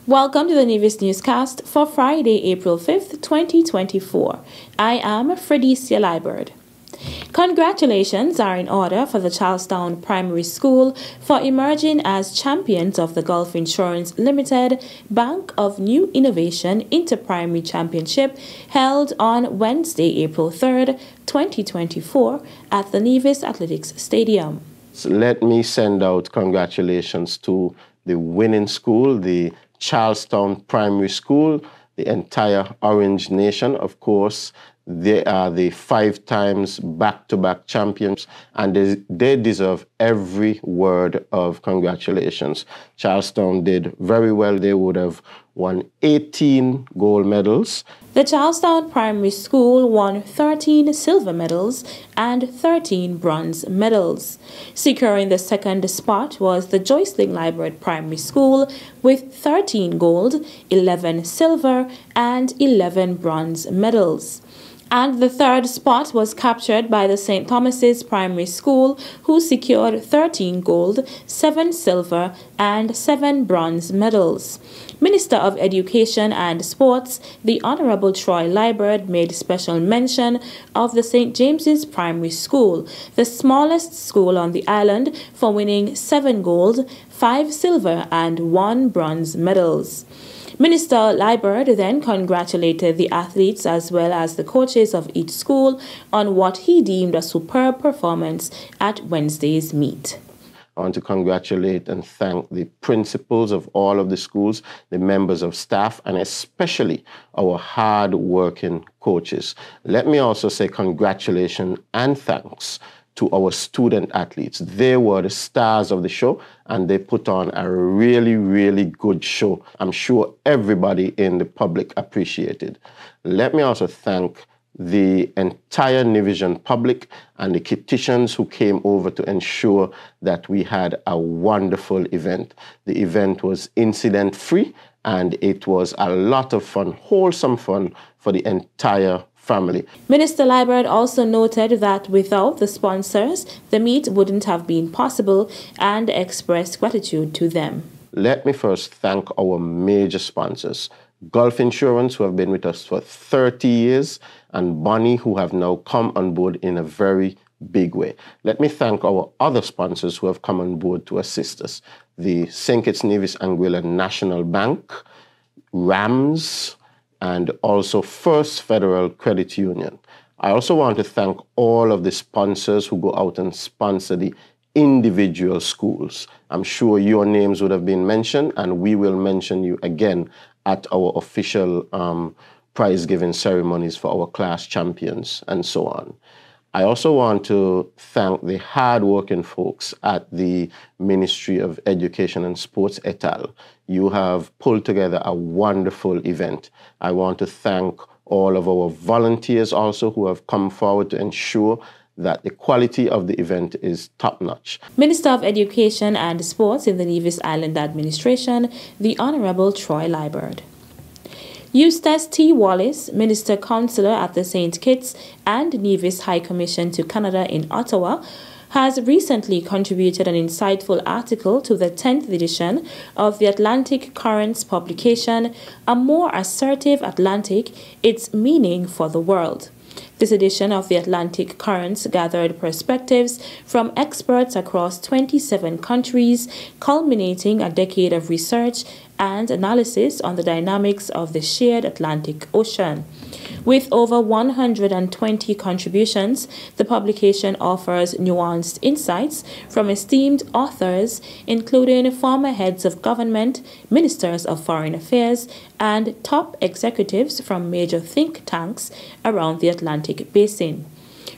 Welcome to the Nevis Newscast for Friday, April 5th, 2024. I am Fredicia Liburd. Congratulations are in order for the Charlestown Primary School for emerging as champions of the Gulf Insurance Limited Bank of New Innovation Inter-Primary Championship held on Wednesday, April 3rd, 2024 at the Nevis Athletics Stadium. So let me send out congratulations to the winning school, the Charlestown Primary School, the entire Orange Nation, of course. They are the 5 times back-to-back champions, and they deserve every word of congratulations. Charlestown did very well. They would have won 18 gold medals. The Charlestown Primary School won 13 silver medals and 13 bronze medals. Securing the second spot was the Joycelyn Liburd Primary School with 13 gold, 11 silver, and 11 bronze medals. And the third spot was captured by the St. Thomas's Primary School, who secured 13 gold, 7 silver, and 7 bronze medals. Minister of Education and Sports, the Honorable Troy Liburd, made special mention of the St. James's Primary School, the smallest school on the island, for winning 7 gold, 5 silver, and 1 bronze medals. Minister Liburd then congratulated the athletes as well as the coaches of each school on what he deemed a superb performance at Wednesday's meet. I want to congratulate and thank the principals of all of the schools, the members of staff, and especially our hard-working coaches. Let me also say congratulations and thanks to our student athletes. They were the stars of the show, and they put on a really, really good show. I'm sure everybody in the public appreciated. Let me also thank the entire Nevision public and the Kittians who came over to ensure that we had a wonderful event. The event was incident-free, and it was a lot of fun, wholesome fun for the entire family. Minister Liburd also noted that without the sponsors, the meet wouldn't have been possible and expressed gratitude to them. Let me first thank our major sponsors, Gulf Insurance, who have been with us for 30 years, and Bonnie, who have now come on board in a very big way. Let me thank our other sponsors who have come on board to assist us, the St. Kitts Nevis Anguilla National Bank, RAMS, and also First Federal Credit Union. I also want to thank all of the sponsors who go out and sponsor the individual schools. I'm sure your names would have been mentioned, and we will mention you again at our official prize-giving ceremonies for our class champions and so on. I also want to thank the hard-working folks at the Ministry of Education and Sports et al. You have pulled together a wonderful event. I want to thank all of our volunteers also who have come forward to ensure that the quality of the event is top-notch. Minister of Education and Sports in the Nevis Island Administration, the Honorable Troy Liburd. Eustace T. Wallace, Minister Councillor at the St. Kitts and Nevis High Commission to Canada in Ottawa, has recently contributed an insightful article to the 10th edition of the Atlantic Currents publication, A More Assertive Atlantic, Its Meaning for the World. This edition of the Atlantic Currents gathered perspectives from experts across 27 countries, culminating a decade of research and analysis on the dynamics of the shared Atlantic Ocean. With over 120 contributions, the publication offers nuanced insights from esteemed authors, including former heads of government, ministers of foreign affairs, and top executives from major think tanks around the Atlantic Basin.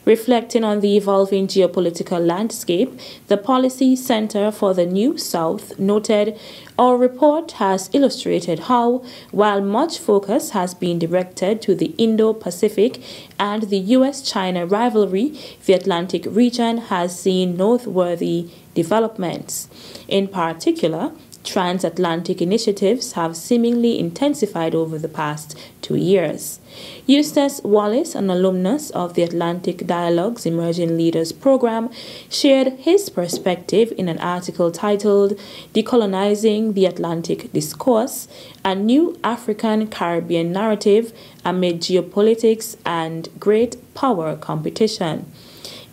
Reflecting on the evolving geopolitical landscape, the Policy Center for the New South noted, "Our report has illustrated how, while much focus has been directed to the Indo-Pacific and the U.S.-China rivalry, the Atlantic region has seen noteworthy developments. In particular, transatlantic initiatives have seemingly intensified over the past 2 years. Eustace Wallace, an alumnus of the Atlantic Dialogue's Emerging Leaders Program, shared his perspective in an article titled Decolonizing the Atlantic Discourse, a New African-Caribbean Narrative Amid Geopolitics and Great Power Competition.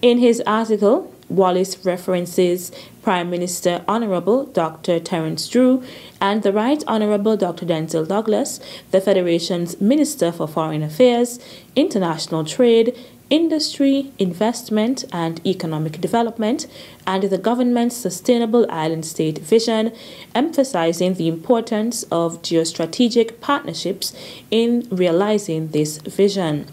In his article, Wallace references Prime Minister Honorable Dr. Terence Drew and the Right Honorable Dr. Denzil Douglas, the Federation's Minister for Foreign Affairs, International Trade, Industry, Investment and Economic Development, and the government's Sustainable Island State Vision, emphasizing the importance of geostrategic partnerships in realizing this vision.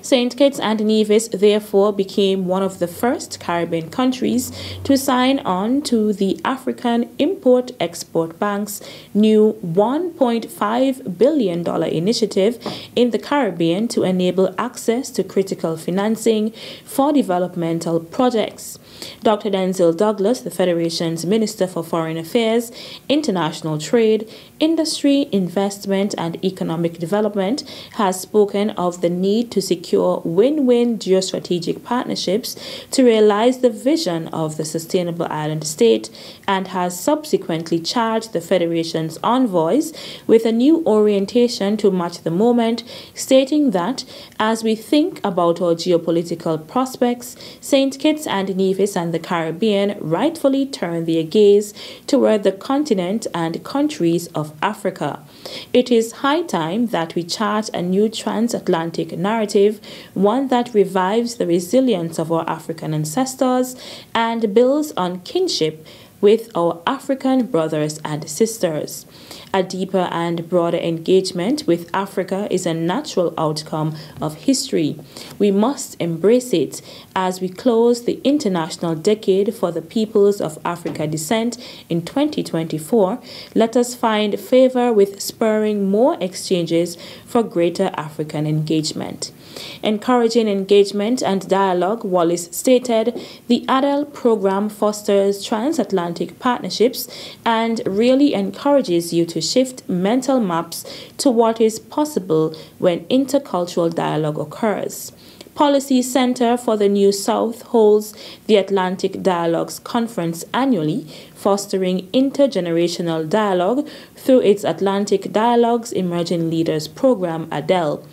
St. Kitts and Nevis therefore became one of the first Caribbean countries to sign on to the African Import-Export Bank's new $1.5 billion initiative in the Caribbean to enable access to critical financing for developmental projects. Dr. Denzil Douglas, the Federation's Minister for Foreign Affairs, International Trade, Industry, Investment and Economic Development, has spoken of the need to secure win-win geostrategic partnerships to realize the vision of the sustainable island state, and has subsequently charged the Federation's envoys with a new orientation to match the moment, stating that as we think about our geopolitical prospects, St. Kitts and Nevis and the Caribbean rightfully turn their gaze toward the continent and countries of Africa. It is high time that we chart a new transatlantic narrative, one that revives the resilience of our African ancestors and builds on kinship with our African brothers and sisters. A deeper and broader engagement with Africa is a natural outcome of history. We must embrace it. As we close the International Decade for the Peoples of Africa Descent in 2024, let us find favor with spurring more exchanges for greater African engagement. Encouraging engagement and dialogue, Wallace stated, the ADEL program fosters transatlantic partnerships and really encourages you to shift mental maps to what is possible when intercultural dialogue occurs. Policy Center for the New South holds the Atlantic Dialogues Conference annually, fostering intergenerational dialogue through its Atlantic Dialogues Emerging Leaders Program, ADEL.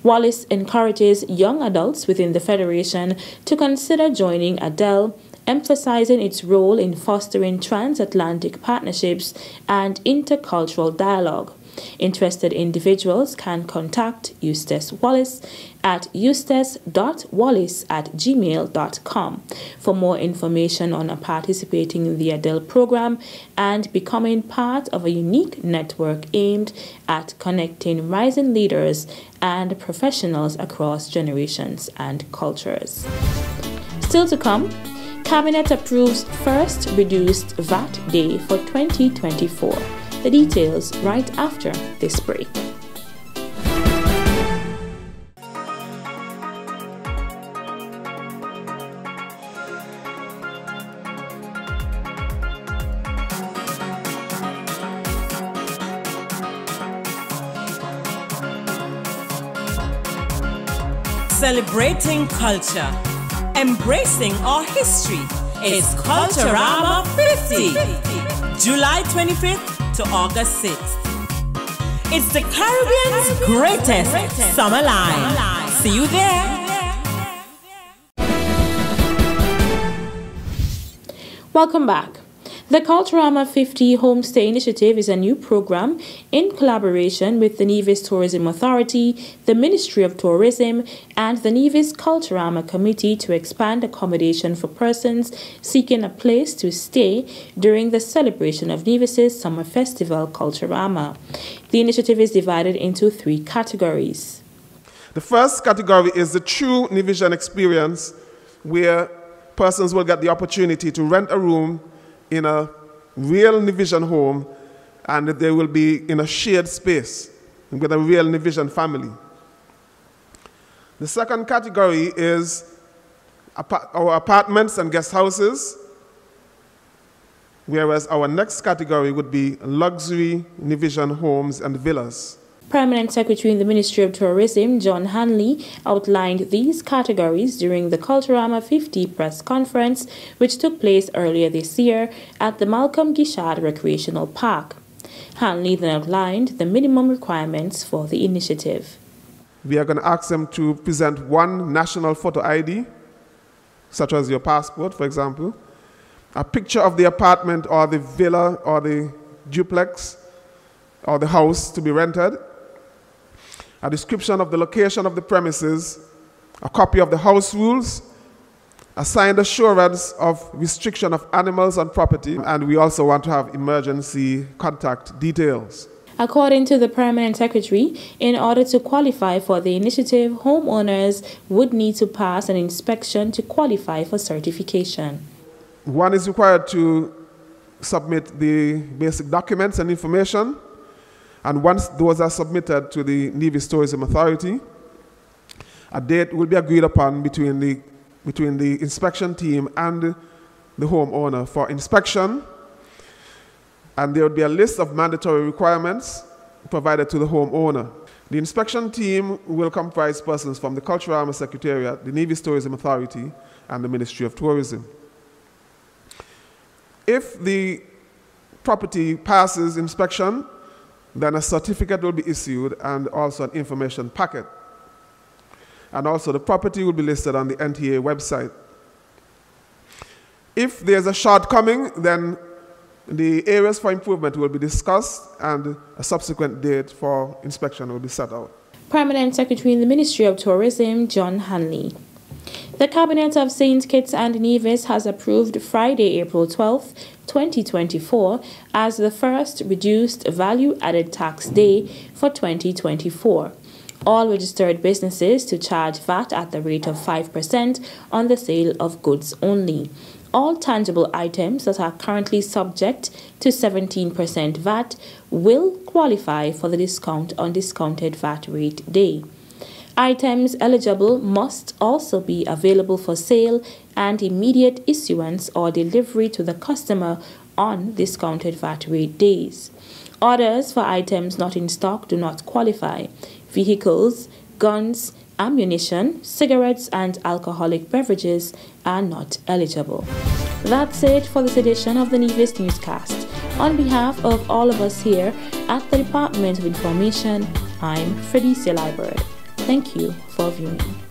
Wallace encourages young adults within the Federation to consider joining ADEL, emphasizing its role in fostering transatlantic partnerships and intercultural dialogue. Interested individuals can contact Eustace Wallace at eustace.wallace@gmail.com for more information on participating in the ADEL program and becoming part of a unique network aimed at connecting rising leaders and professionals across generations and cultures. Still to come, Cabinet approves first reduced VAT day for 2024. The details right after this break. Celebrating culture, embracing our history. It's Culturama 50, July 25th to August 6th. It's the Caribbean's greatest summer line. See you there. Welcome back. The Culturama 50 Homestay Initiative is a new program in collaboration with the Nevis Tourism Authority, the Ministry of Tourism, and the Nevis Culturama Committee to expand accommodation for persons seeking a place to stay during the celebration of Nevis's Summer Festival, Culturama. The initiative is divided into 3 categories. The first category is the true Nevisian experience, where persons will get the opportunity to rent a room in a real Nevisian home, and they will be in a shared space with a real Nevisian family. The second category is our apartments and guest houses, whereas our next category would be luxury Nivision homes and villas. Permanent Secretary in the Ministry of Tourism, John Hanley, outlined these categories during the Culturama 50 press conference, which took place earlier this year at the Malcolm Gishad Recreational Park. Hanley then outlined the minimum requirements for the initiative. We are going to ask them to present one national photo ID, such as your passport, for example, a picture of the apartment or the villa or the duplex or the house to be rented, a description of the location of the premises, a copy of the house rules, a signed assurance of restriction of animals on property, and we also want to have emergency contact details. According to the Permanent Secretary, in order to qualify for the initiative, homeowners would need to pass an inspection to qualify for certification. One is required to submit the basic documents and information, and once those are submitted to the Nevis Tourism Authority, a date will be agreed upon between the inspection team and the homeowner for inspection, and there will be a list of mandatory requirements provided to the homeowner. The inspection team will comprise persons from the Culturama Secretariat, the Nevis Tourism Authority, and the Ministry of Tourism. If the property passes inspection, then a certificate will be issued and also an information packet. And also the property will be listed on the NTA website. If there's a shortcoming, then the areas for improvement will be discussed and a subsequent date for inspection will be set out. Permanent Secretary in the Ministry of Tourism, John Hanley. The Cabinet of St. Kitts and Nevis has approved Friday, April 12, 2024 as the first reduced value-added tax day for 2024. All registered businesses to charge VAT at the rate of 5% on the sale of goods only. All tangible items that are currently subject to 17% VAT will qualify for the discount on discounted VAT rate day. Items eligible must also be available for sale and immediate issuance or delivery to the customer on discounted VAT rate days. Orders for items not in stock do not qualify. Vehicles, guns, ammunition, cigarettes, and alcoholic beverages are not eligible. That's it for this edition of the Nevis Newscast. On behalf of all of us here at the Department of Information, I'm Fredicia Liburd. Thank you for viewing.